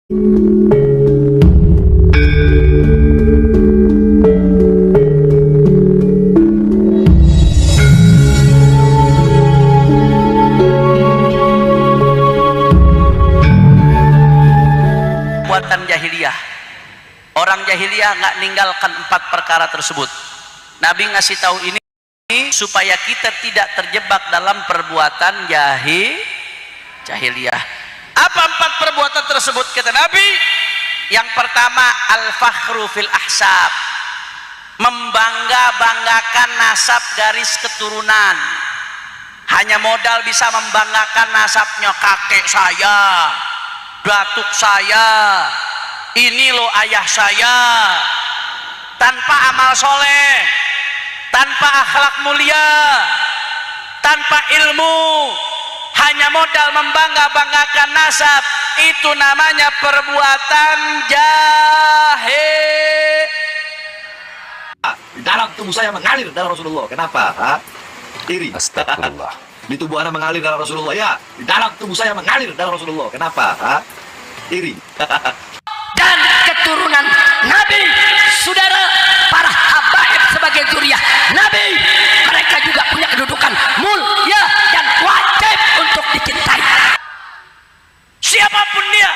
Buatan jahiliyah, orang jahiliyah nggak ninggalkan 4 perkara tersebut. Nabi ngasih tahu ini supaya kita tidak terjebak dalam perbuatan jahiliyah. Apa 4 perbuatan tersebut kata Nabi? Yang pertama, al-fakhru fil ahsab, membangga-banggakan nasab garis keturunan. Hanya modal bisa membanggakan nasabnya, kakek saya, datuk saya, ini loh ayah saya, tanpa amal soleh, tanpa akhlak mulia, tanpa ilmu, hanya modal membangga-banggakan nasab. Itu namanya perbuatan jahil. Di dalam tubuh saya mengalir darah Rasulullah. Kenapa? Iri. Astagfirullah. Di tubuh Anda mengalir darah Rasulullah. Ya, di dalam tubuh saya mengalir darah Rasulullah. Kenapa? Iri. Dan keturunan Nabi, saudara, para habaib sebagai zuriyah Nabi, mereka juga punya kedudukan mulia dan wajib untuk dicintai. Siapapun dia,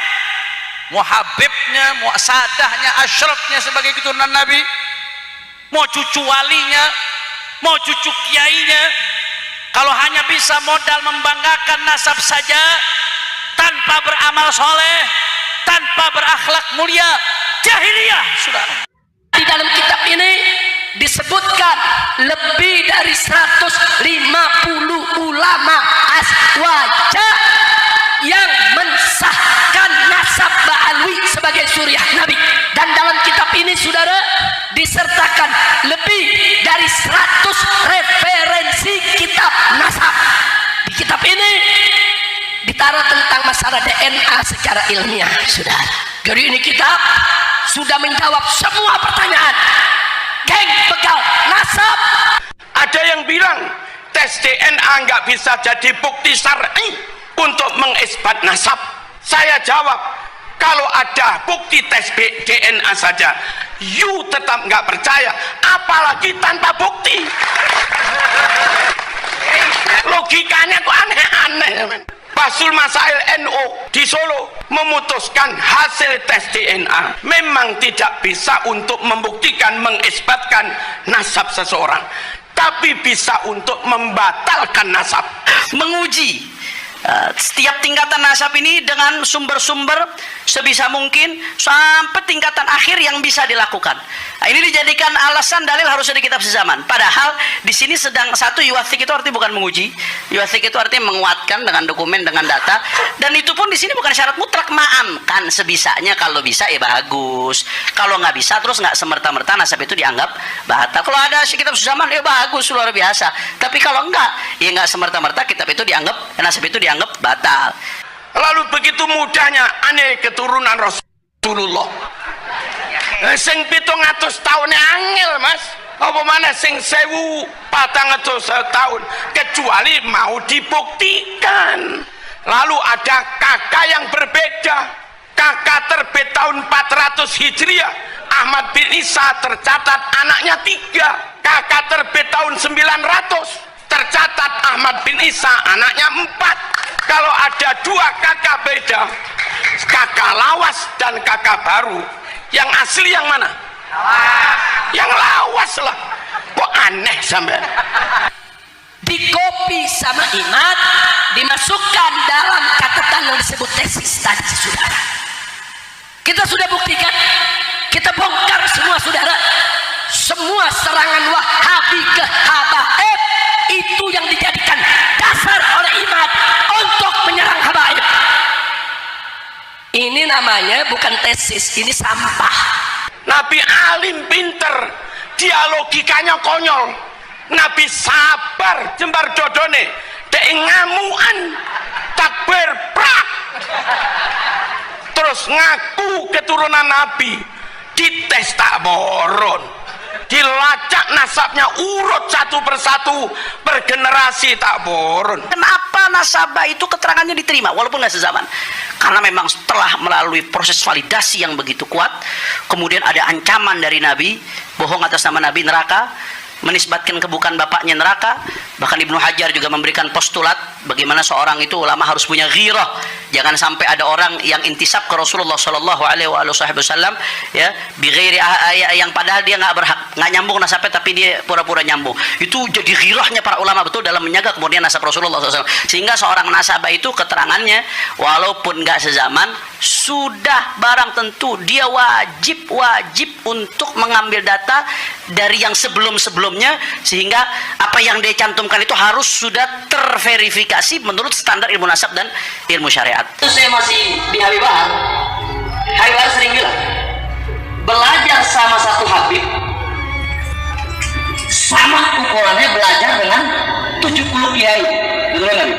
mau habibnya, mau sadahnya, asyrafnya sebagai keturunan Nabi, mau cucu walinya, mau cucu kiainya, kalau hanya bisa modal membanggakan nasab saja tanpa beramal soleh, tanpa berakhlak mulia, jahiliyah, saudara. Di dalam kitab ini disebutkan lebih dari 150 ulama aswaja yang mensahkan nasab Ba'alwi sebagai suriah Nabi. Dan dalam kitab ini, saudara, disertakan lebih dari 100 referensi kitab nasab. Di kitab ini ditaruh tentang masalah DNA secara ilmiah, saudara. Jadi ini kitab sudah menjawab semua pertanyaan. Geng begal nasab. Ada yang bilang tes DNA nggak bisa jadi bukti syar'i untuk mengisbat nasab. Saya jawab, kalau ada bukti tes DNA saja, you tetap nggak percaya, apalagi tanpa bukti. Logikanya kok aneh-aneh. Basul Masail NU di Solo memutuskan hasil tes DNA memang tidak bisa untuk membuktikan, mengisbatkan nasab seseorang, tapi bisa untuk membatalkan nasab, Menguji setiap tingkatan nasab ini dengan sumber-sumber sebisa mungkin sampai tingkatan akhir yang bisa dilakukan. Nah, ini dijadikan alasan dalil harusnya di kitab sezaman. Padahal di sini sedang satu yuwathik, itu artinya bukan menguji. Yuwathik itu artinya menguatkan dengan dokumen, dengan data. Dan itu pun di sini bukan syarat mutlak, maamkan sebisanya. Kalau bisa ya bagus. Kalau nggak bisa terus nggak semerta-merta nasab itu dianggap batal. Kalau ada kitab sezaman ya bagus, luar biasa. Tapi kalau enggak, ya nggak semerta-merta kitab itu dianggap, nasab itu dianggap batal. lalu begitu mudahnya aneh keturunan Rasulullah. Sing 700 tahun angel, Mas. Apa mana sing 1400 tahun, kecuali mau dibuktikan. Lalu ada kakak yang berbeda. Kakak terbit tahun 400 Hijriah, Ahmad bin Isa, tercatat anaknya 3. Kakak terbit tahun 900, tercatat Ahmad bin Isa anaknya 4. Kalau ada 2 kakak beda, kakak lawas dan kakak baru, yang asli yang mana? Yang lawas lah. Kok aneh sampai Dikopi sama Imad, dimasukkan dalam catatan yang disebut tesis tadi, saudara. Kita sudah buktikan, kita bongkar semua, saudara. Semua serangan Wahabi ke habaib itu yang dijadikan dasar oleh Imad untuk menyerang habaib. Ini namanya bukan tesis, ini sampah. Nabi alim pinter, dia logikanya konyol. Nabi sabar jembar dodone, dek ngamuan, takbir prak, terus ngaku keturunan Nabi. Dites tak boron, dilacak nasabnya urut satu persatu per generasi tak burun. Kenapa nasabah itu keterangannya diterima walaupun nggak sezaman? Karena memang setelah melalui proses validasi yang begitu kuat, kemudian ada ancaman dari Nabi, bohong atas nama Nabi, neraka, menisbatkan kebukan bapaknya neraka. Bahkan Ibnu Hajar juga memberikan postulat bagaimana seorang itu ulama harus punya ghirah. Jangan sampai ada orang yang intisab ke Rasulullah Shallallahu Alaihi Wasallam ya, bighairi yang padahal dia nggak berhak, nggak nyambung nasabnya tapi dia pura-pura nyambung. Itu jadi ghirahnya para ulama betul dalam menjaga kemudian nasab Rasulullah SAW. Sehingga seorang nasabah itu keterangannya walaupun nggak sezaman sudah barang tentu dia wajib untuk mengambil data dari yang sebelum-sebelumnya, sehingga apa yang dia cantumkan itu harus sudah terverifikasi menurut standar ilmu nasab dan ilmu syariat. Itu saya masih di Habib Bahar sering bilang, belajar sama satu Habib sama ukurannya belajar dengan 70 kiai. Betul nggak?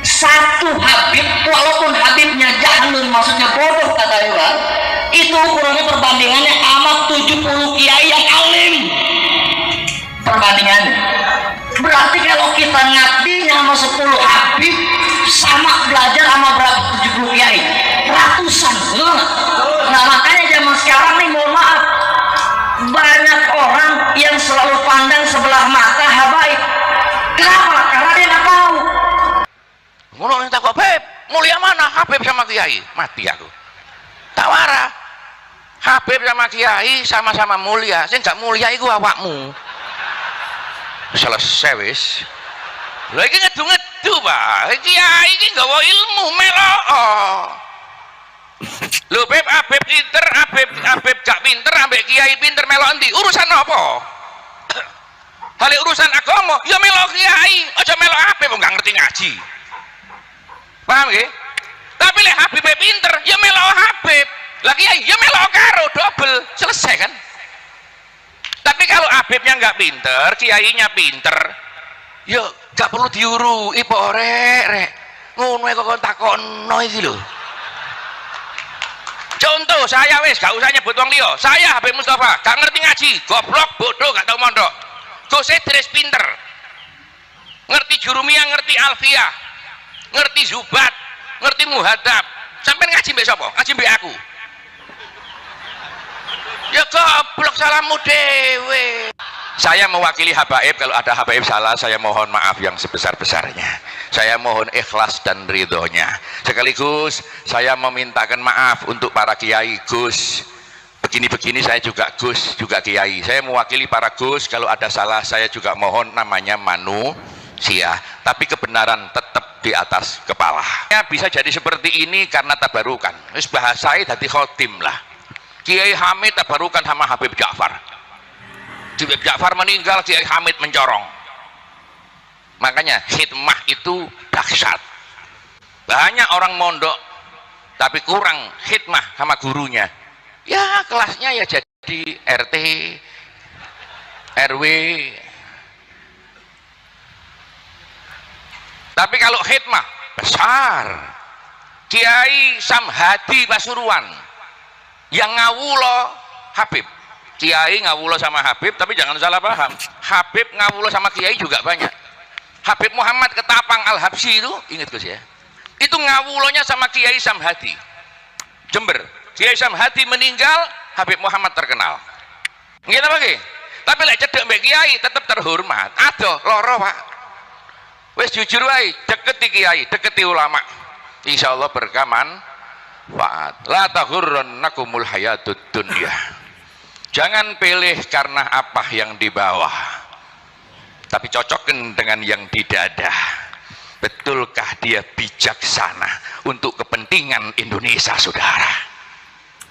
Satu Habib, walaupun Habibnya jahilun, maksudnya bodoh kata Iwan, itu ukurannya perbandingannya sama 70 kiai yang alim. Perbandingannya berarti kalau kita ngabdinya sama 10 Habib sama belajar sama berapa 70 kiai, ratusan. Nah makanya zaman sekarang nih, mohon maaf, banyak orang yang selalu pandang sebelah mata habaib. Kenapa? Karena dia nggak tahu. Ngono yang takut, Habib mulia mana Habib sama kiai? Mati aku. Tak warah. Habib sama kiai sama-sama mulia. Sing gak mulia iku awakmu. Selesai wis. Lha iki ngedu-ngedu, Pak. Kiai iki nggawa ilmu melok. Lho Habib, Habib pinter, Habib gak pinter, ambek kiai pinter melok endi? Urusan apa? Hale urusan agama, ya melok kiai, aja melok Habib wong gak ngerti ngaji. Paham nggih? Tapi lek Habib pinter, ya melok Habib. Lah kiai ya melok karo double, selesai kan? Tapi kalau Habibnya nggak pinter, kiainya pinter, ya gak perlu diurui po rek. Ngono kok takono iki lho. Contoh saya wis gak usah nyebut wong liya. Saya Habib Mustafa, gak ngerti ngaji, goblok, bodoh, gak tau mondok. Gus Idris pinter. Ngerti jurumiyah, ngerti alfiyah, ngerti zubat, ngerti muhadzab. Sampai ngaji mbek sapa? Ngaji mbek aku. Ya goblok, salahmu dewe. Saya mewakili habaib, kalau ada habaib salah saya mohon maaf yang sebesar-besarnya. Saya mohon ikhlas dan ridhonya. Sekaligus saya memintakan maaf untuk para kiai. Gus begini-begini, saya juga Gus, juga kiai. Saya mewakili para Gus, kalau ada salah saya juga mohon, namanya manusia, tapi kebenaran tetap di atas kepala. Ya, bisa jadi seperti ini karena tabarukan. Wis bahasai dadi khotim lah. Kiai Hamid tabarukan sama Habib Ja'far. Habib Ja'far meninggal, Kiai Hamid mencorong. Makanya khidmah itu dahsyat. Banyak orang mondok tapi kurang khidmah sama gurunya. Ya kelasnya ya jadi RT, RW. Tapi kalau khidmah besar. Kiai Samhadi Pasuruan yang ngawulo Habib. Kiai ngawulo sama Habib, tapi jangan salah paham, Habib ngawulo sama Kiai juga banyak. Habib Muhammad Ketapang Al-Habsyi itu, ingat Gus ya, itu ngawulonya sama Kiai Samhadi Jember. Kiai Samhadi meninggal, Habib Muhammad terkenal. Nggih apa nggih? Tapi lek cedek mbek Kiai tetap terhormat. Aduh loro Pak. Wis jujur wae, deketi Kiai, deketi ulama. Insyaallah berkah manfaat. La taghurrannakumul hayatud dunya. Jangan pilih karena apa yang di bawah, tapi cocokkan dengan yang di dada. Betulkah dia bijaksana untuk kepentingan Indonesia, saudara?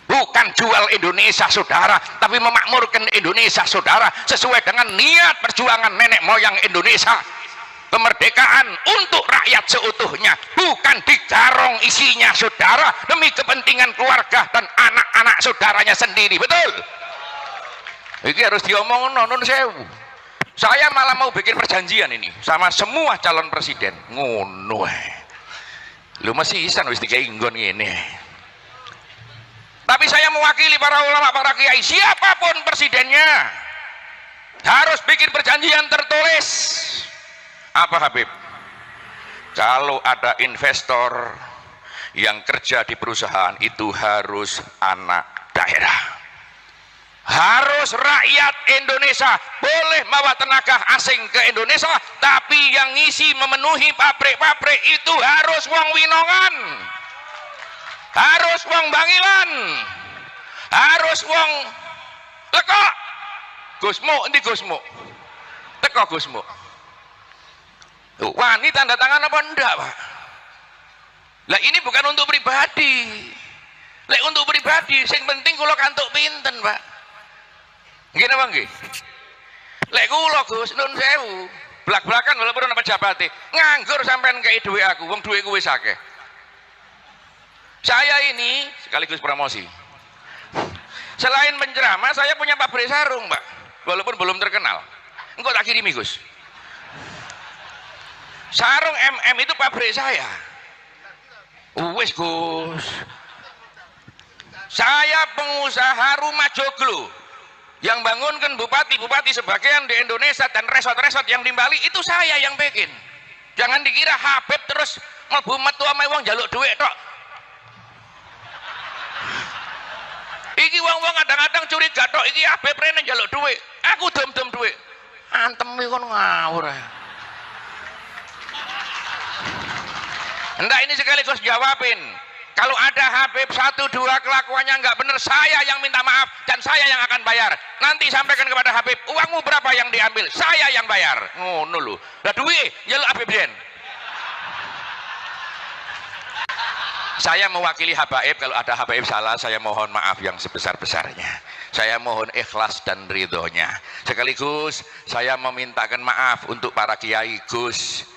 Bukan jual Indonesia, saudara, tapi memakmurkan Indonesia, saudara, sesuai dengan niat perjuangan nenek moyang Indonesia. Kemerdekaan untuk rakyat seutuhnya, bukan digarong isinya, saudara, demi kepentingan keluarga dan anak-anak saudaranya sendiri. Betul? Ini harus diomong non sewu. Saya malah mau bikin perjanjian ini sama semua calon presiden. Ngono lu masih isan wis dikeinggon ini. Tapi saya mewakili para ulama, para kiai, siapapun presidennya, Harus bikin perjanjian tertulis. Apa Habib? Kalau ada investor yang kerja di perusahaan itu harus anak daerah. Harus rakyat Indonesia. Boleh bawa tenaga asing ke Indonesia, tapi yang ngisi memenuhi pabrik-pabrik itu harus wong Winongan, harus wong Bangilan, harus wong Teko. Gusmu, ini Gusmu. Teko Gusmu. Wani tanda tangan apa enggak, Pak? Lah ini bukan untuk pribadi. Lek untuk pribadi, sing penting kula kantuk pinten, Pak. Nggih napa nggih? Lek kula Gus nun sewu, blak-blakan walaupun ana pejabate, nganggur sampean kei dhuwit aku, wong dhuwitku wis akeh. Saya ini sekaligus promosi. Selain penceramah, saya punya pabrik sarung, Pak. Walaupun belum terkenal. Engko tak kirimi, Gus. Sarung MM itu pabrik saya. Wis, Gus. Saya pengusaha rumah joglo yang bangunkan bupati-bupati sebagian di Indonesia dan resort-resort yang di Bali itu saya yang bikin. Jangan dikira Habib terus mlebu metu ame wong njaluk dhuwit tok. Iki wong-wong kadang-kadang curiga tok iki Habib rene njaluk dhuwit. Aku dom-dom dhuwit. Anteme kon ngawur. Enggak, ini sekaligus jawabin. Kalau ada Habib 1, 2 kelakuannya nggak benar, saya yang minta maaf dan saya yang akan bayar. Nanti sampaikan kepada Habib, uangmu berapa yang diambil, saya yang bayar. Ngono lho. Lah duwe njaluk Habib Den. Saya mewakili Habaib, kalau ada Habaib salah saya mohon maaf yang sebesar-besarnya. Saya mohon ikhlas dan ridhonya. Sekaligus saya memintakan maaf untuk para kiai. Gus,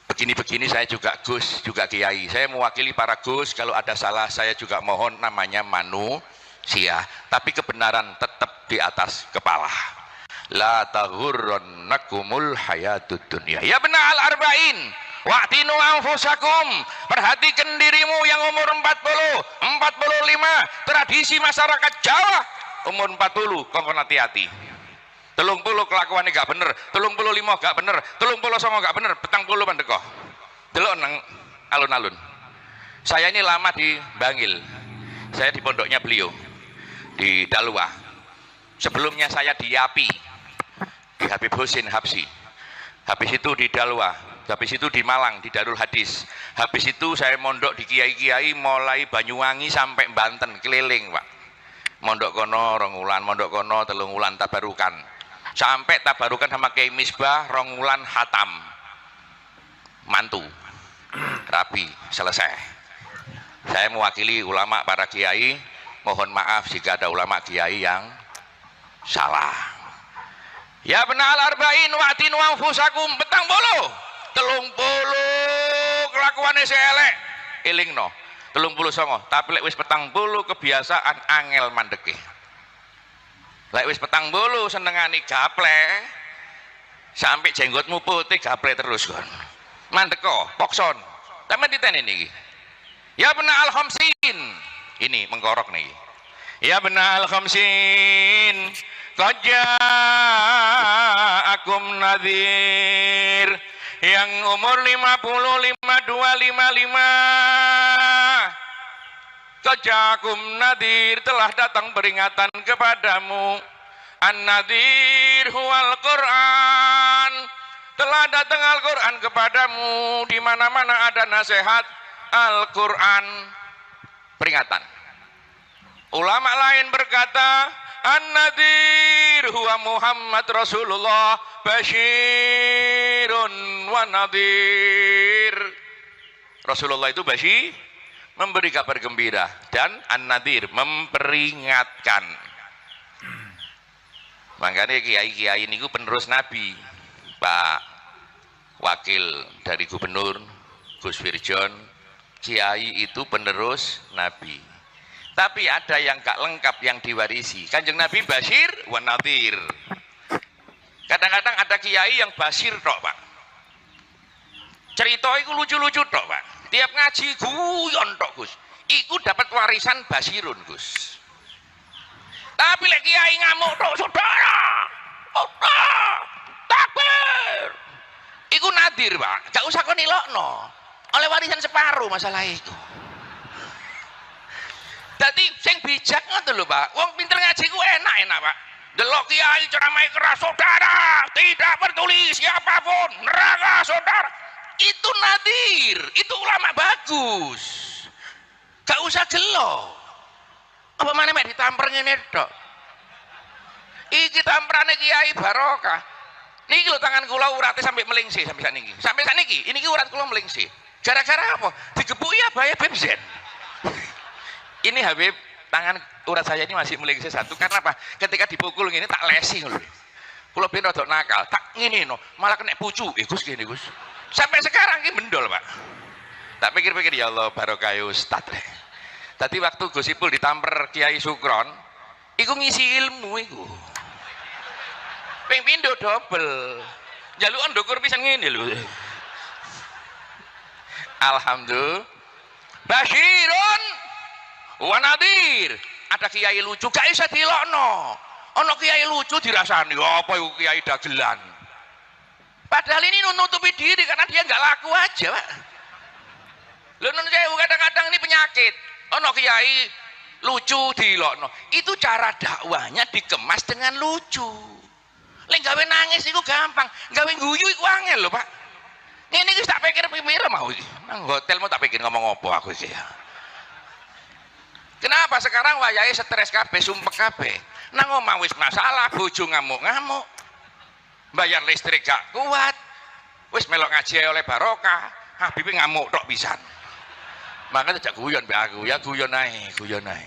begini-begini saya juga Gus, juga kiai. Saya mewakili para Gus, kalau ada salah saya juga mohon, namanya manusia. Tapi kebenaran tetap di atas kepala. La taghurrannakumul hayatud dunya. Ya benar al-arba'in. Wa'tinu anfusakum. Perhatikan dirimu yang umur 40, 45. Tradisi masyarakat Jawa umur 40, kongkon hati-hati. 30 kelakuannya gak bener, 35 gak bener, 39 gak bener, 40 pandeko. Delok nang alun-alun. Saya ini lama di Bangil. Saya di pondoknya beliau di Dalwa. Sebelumnya saya di Yapi, di Habib Husin Habsi. Habis itu di Dalwa, habis itu di Malang di Darul Hadis. Habis itu saya mondok di kiai-kiai mulai Banyuwangi sampai Banten, keliling, Pak. Mondok kono 2 wulan, mondok kono 3 wulan tabarukan. Sampai tabarukan sama Kiai Misbah 2 wulan hatam. Mantu. Rabi, selesai. Saya mewakili ulama para kiai, mohon maaf jika ada ulama kiai yang salah. Ya benar al-arba'in wa'tinu anfusakum, 30 kelakuane elek elingno 39, tapi lek wis 40 kebiasaan angel mandeke. Lek wis 40 senengani gaple sampai jenggotmu putih gaple terus kon. Mandeko, pokson. Tapi diteni niki. Ya benar al-khamsin. Ini mengkorok nih. Ya benar al-khamsin. Qad ja'akum nadhir. Yang umur 55, 255. Qad ja'akum nadhir, telah datang peringatan kepadamu. An-nadhir huwal Qur'an. Telah datang Al-Qur'an kepadamu, di mana-mana ada nasihat Al-Qur'an peringatan. Ulama lain berkata, An-nadhir huwa Muhammad Rasulullah basyirun wa nadhir. Rasulullah itu basyir, memberi kabar gembira, dan An-nadhir memperingatkan. Makanya kiai-kiai ini penerus Nabi. Pak Wakil dari Gubernur Gus Firjon, kiai itu penerus Nabi. Tapi ada yang gak lengkap yang diwarisi. Kanjeng Nabi basyir wa nadhir. Kadang-kadang ada kiai yang basyir tok, Pak. Cerita itu lucu-lucu tok, Pak. Tiap ngaji guyon tok, Gus. Iku dapat warisan basyirun, Gus. Tapi lek kiai ngamuk tok, saudara. Allah takbir. Iku nadir, Pak. Gak usah kon ilokno. Oleh warisan separuh masalah itu. Dadi sing bijak ngoten lho, Pak. Wong pinter ngaji ku enak-enak, Pak. Delok kiai ceramah keras, saudara, tidak peduli siapapun, neraka saudara. Itu nadir, itu ulama bagus. Gak usah gelo. Apa mana mek ditamper ngene tok. Iki tamprane Kiai Barokah. Niki lho tangan kula urate sampai melingsi sampai sakniki. Sampai sakniki, ini ki urat kula melingsi. Gara-gara apa? Digepuki abaya bensin. Ini Habib, tangan urat saya ini masih melingsi satu karena apa? Ketika dipukul gini tak lesi lho. Kula ben rada nakal, tak ngene no, malah kena pucuk. Gus gini, Gus. Sampai sekarang ki mendol, Pak. Tak pikir-pikir ya Allah barokah Ustaz. Tadi waktu Gus Ipul ditamper Kiai Sukron, iku ngisi ilmu iku. Ping pindho double. Jalukan ndukur pisan ngene lho. Alhamdulillah. Basyirun wa nadhir. Ada kiai lucu gak isa dilokno. Ana kiai lucu dirasani apa iku kiai dagelan. Padahal ini nutupi diri karena dia nggak laku aja, Pak. Lho nun sewu kadang-kadang ini penyakit. Ana kiai lucu dilokno. Itu cara dakwahnya dikemas dengan lucu. Lek gawe nangis iku gampang, gawe guyu iku angel lho, Pak. Ngene iki tak pikir-pikir mau iki. Nang hotel mau tak pikir ngomong apa aku iki ya. Kenapa sekarang wayahe stres kabeh, sumpek kabeh. Nang omah wis masalah, bojo ngamuk-ngamuk. Bayar listrik gak kuat. Wis melok ngaji oleh barokah, Habib ngamuk tok pisan. Makanya tak guyon mbek aku, ya guyon ae, guyon ae.